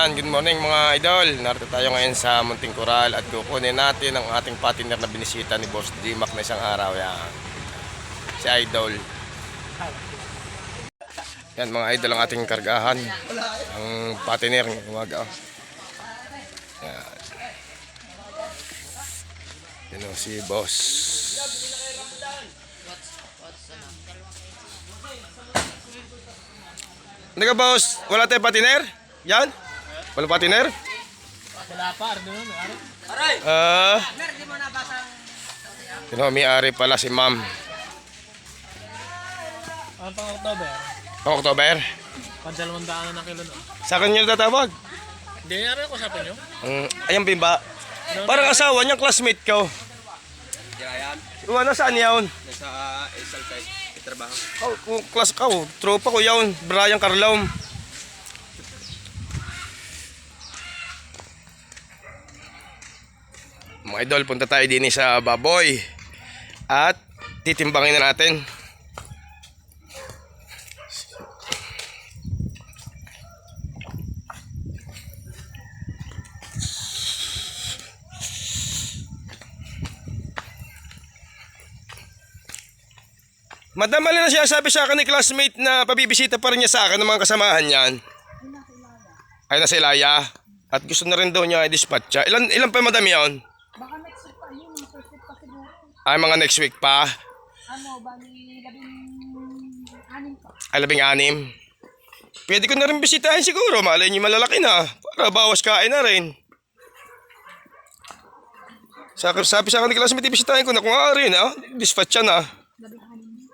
Yan, good morning mga idol. Narito tayo ngayon sa Munting Coral at kukunin natin ang ating partner na binisita ni Boss G-Mac na isang araw. Yan. Si Idol. Yan mga idol ang ating kargahan. Ang partner ng umaga. Yan. Yan o, si Boss. Ano ka boss? Wala tayong partner? Yan? Wala partner? Wala pa, Ardo. May-ari pala si ma'am. Ang pang-October. Pang-October? Pang-200 na kilo no. Sa akin nyo tatawag? Hindi na ko sabi nyo. Ayan bimba. Parang asawa niya, classmate ko. Yan. Wala saan yun? Nasa Isal site. Trabaho. Oh, class ka, tropa ko yun. Brian Carlom. Mga idol, punta tayo din sa baboy. At titimbangin na natin. Madam, alin na siya sabi sa akin ni classmate na pabibisita pa rin niya sa akin ng mga kasamahan niyan. Ay, nasa Ilaya. At gusto na rin daw niya i-dispatch siya. Ilan pa madam yun? Baka next week pa yun, mga first week pa siguro. Ay, mga next week pa. Bali 16 pa. Ay, 16. Pwede ko na rin bisitahin siguro. Malay niyo malalaki na. Para bawas kain na rin. Sabi sa akin ni classmate, ibisitahin ko na kung rin. Dispatch siya na. 16.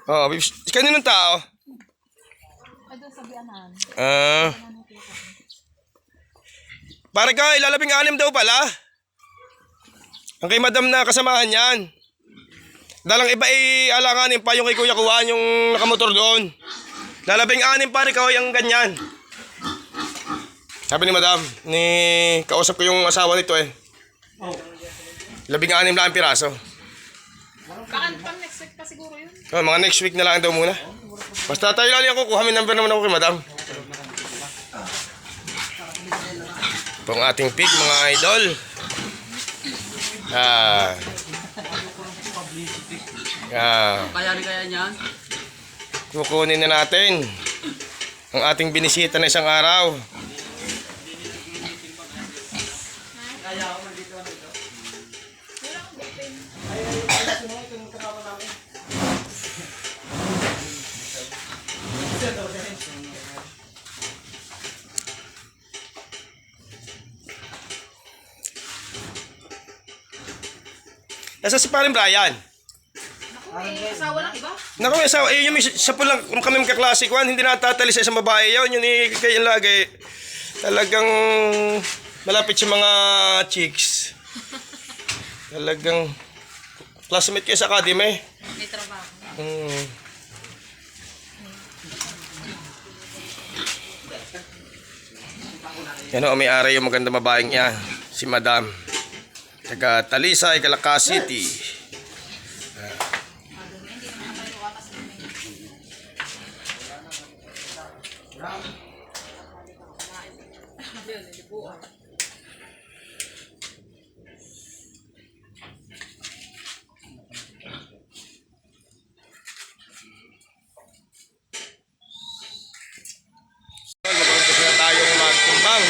Oh, kaninong tao? Ay, doon sa Bianan. Pare ka, ilalabing-anim daw pala. Ang kay madam na kasamahan yan. Dalang iba alanganin pa yung kay Kuya Kuwan, yung nakamotor doon. Lalabing-anim pare ka, yung ganyan. Sabi ni madam, kausap ko yung asawa nito eh. 16 lang ang piraso. Baka pang next week pa siguro yun. Mga next week na lang daw muna. Basta tayo lang ako, kuha may number naman ako kay madam. Itong ating pig mga idol. Kaya niyan? Kukunin na natin ang ating binisita na isang araw. Nasa si paring Brian. Naku, asawa ng iba. Naku, asawa, yung isa po lang kami magkaklase ko, hindi natatali sa isang babae yun, yun kayo lagi. Talagang malapit sa mga chicks. Talagang classmate kayo sa academy. May trabaho. Yan o, may-ari yung maganda babaeng yan, si Madam. Taga Talisay, Calacas City. Mag-umpisa na tayong magtimbang.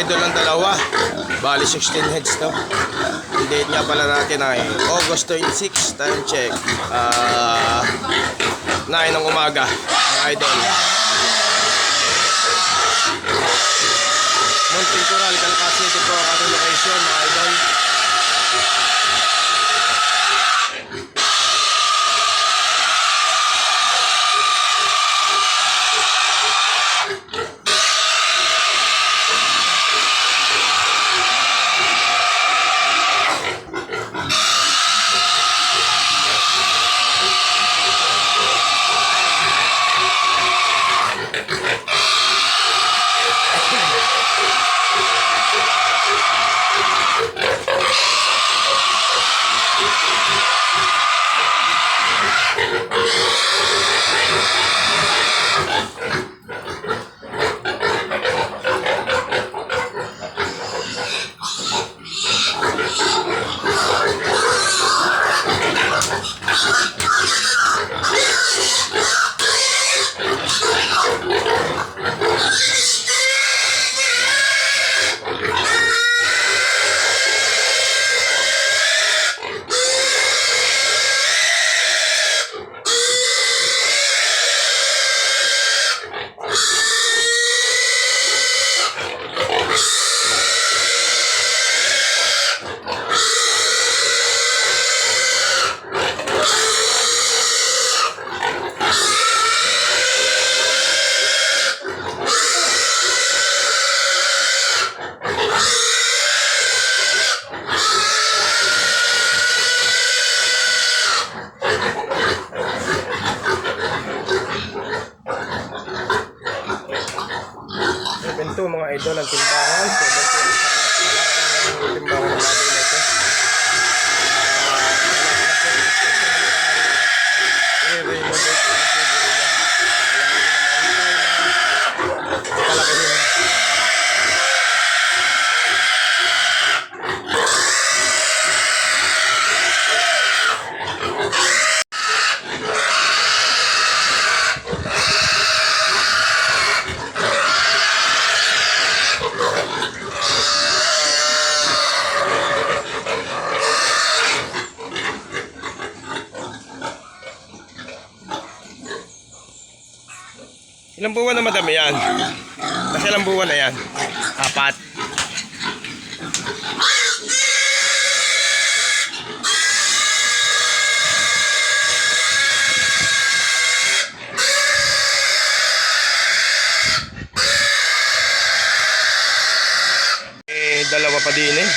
idol ang dalawa. Bali 16 heads to. Ang date nga pala natin ay August 26. Time check. 9 ng umaga. Mga idol. Munting Coral, Calacas City po ang ating location, mga idol. Ito mga idol ang timbangan. So, ito ang timbangan ng lagi na ito. Ilang buwan na madami yan? Kasi ilang buwan na yan? 4. Dalawa pa din eh.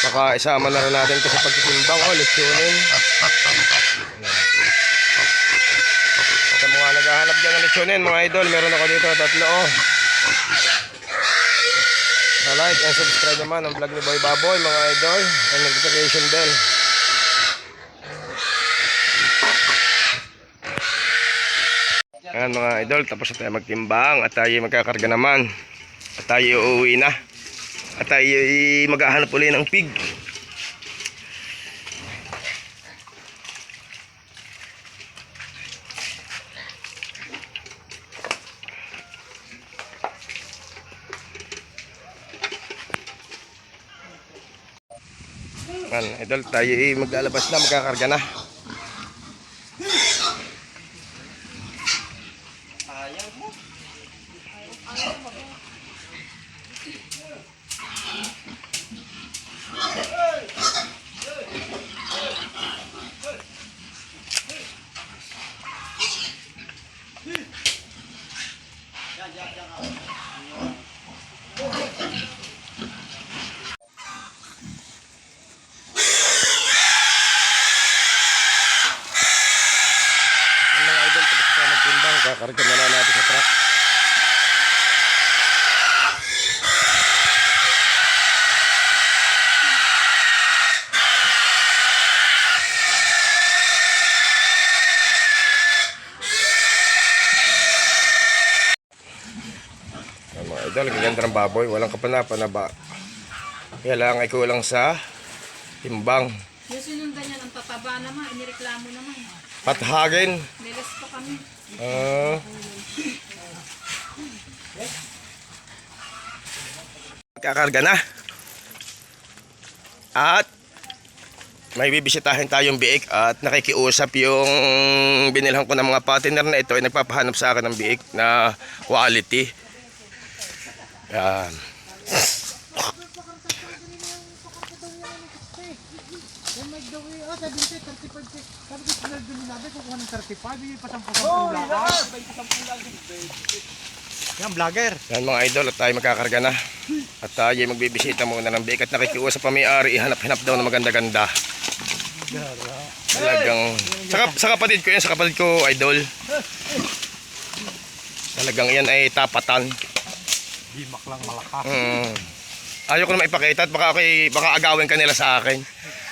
Baka isama na rin natin ito sa pagtitimbang o leksyonin. Sa mga naghahanap dyan ng leksyonin mga idol, meron ako dito 3 oh. Like and subscribe naman ang vlog ni Boy Baboy mga idol, and notification bell. Ayan mga idol, tapos na tayo magtimbang at tayo magkakarga naman. At tayo uuwi na. At tayo maghahanap ulit ng pig. Ayan, idol, tayo maglalabas na, magkakarga na. Kakarga na lang natin sa truck. Mga idol, gaganda ng baboy, walang kapana-panaba. Kaya lang ay kulang sa timbang. Yung sinundan niya ng tataba naman, inireklamo naman. Pathagin. Nilas pa kami. Kakarga na. At may bibisitahin tayong biik at nakikiusap yung binilhan ko ng mga partner na ito ay nagpapahanap sa akin ng biik na quality. Yan. Yan, vlogger. Yan mga idol at tayo magkakarga na. At tayo magbibisita muna ng biik at nakikiusap pa may-ari, ihanap-hanap daw na maganda-ganda. Talagang sa kapatid ko yan, sa kapatid ko idol. Talagang yan ay tapatan. Himak lang malakas. Ayaw ko na maipakita at baka agawin ka nila sa akin.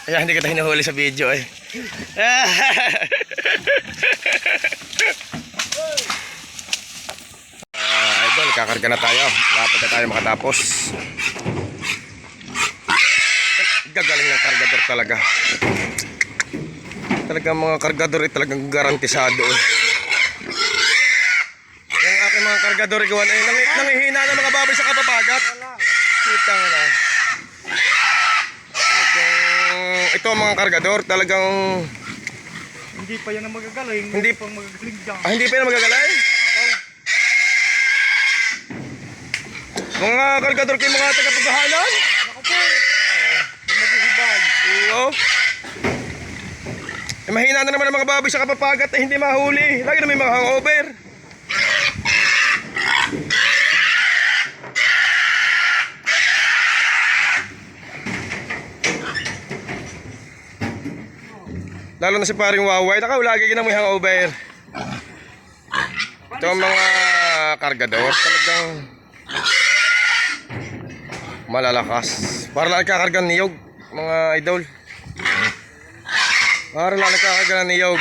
Kaya hindi kita hinuhuli sa video eh. Idol, kakarga na tayo. Dapat na tayo makatapos. Gagaling ng kargador talaga. Talagang mga kargador ay talagang garantisado eh. Yung aking mga kargador gawan ay nangihina ng mga baboy sa kapapagat. Kita mo na. Ito ang mga kargador talagang Hindi pa yan ang magagaling. Hindi pang magagaling dyan. hindi pa na magagalay. Mga kargador kayo mga taga-paghahanan. Ako po. Maghihibay. Oo. Eh, mahina na naman ang mga baboy sa kapapagat eh, hindi mahuli. Lagi na may mga hangover. Lalo na si paring Waway, lagi ka na may hangover. Ito ang mga kargador, talagang malalakas. Para lang nagkakarga ng niyog, mga idol. Para lang nagkakarga ng niyog.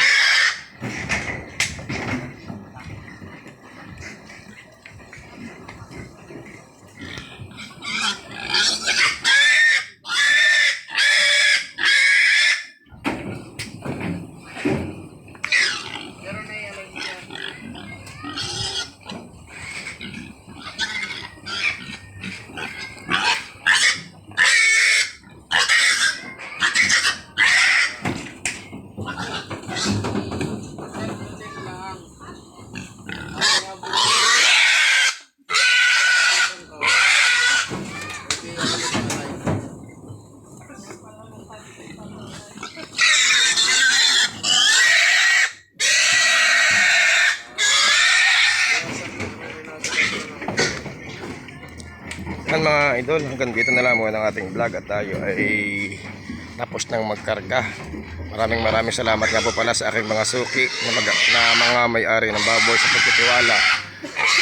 Yan mga idol, hanggang dito na lang muna ang ating vlog at tayo ay tapos nang magkarga. Maraming salamat nga po pala sa aking mga suki na mga may-ari ng baboy sa pagtitiwala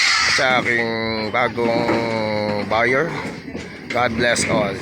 at sa aking bagong buyer. God bless all.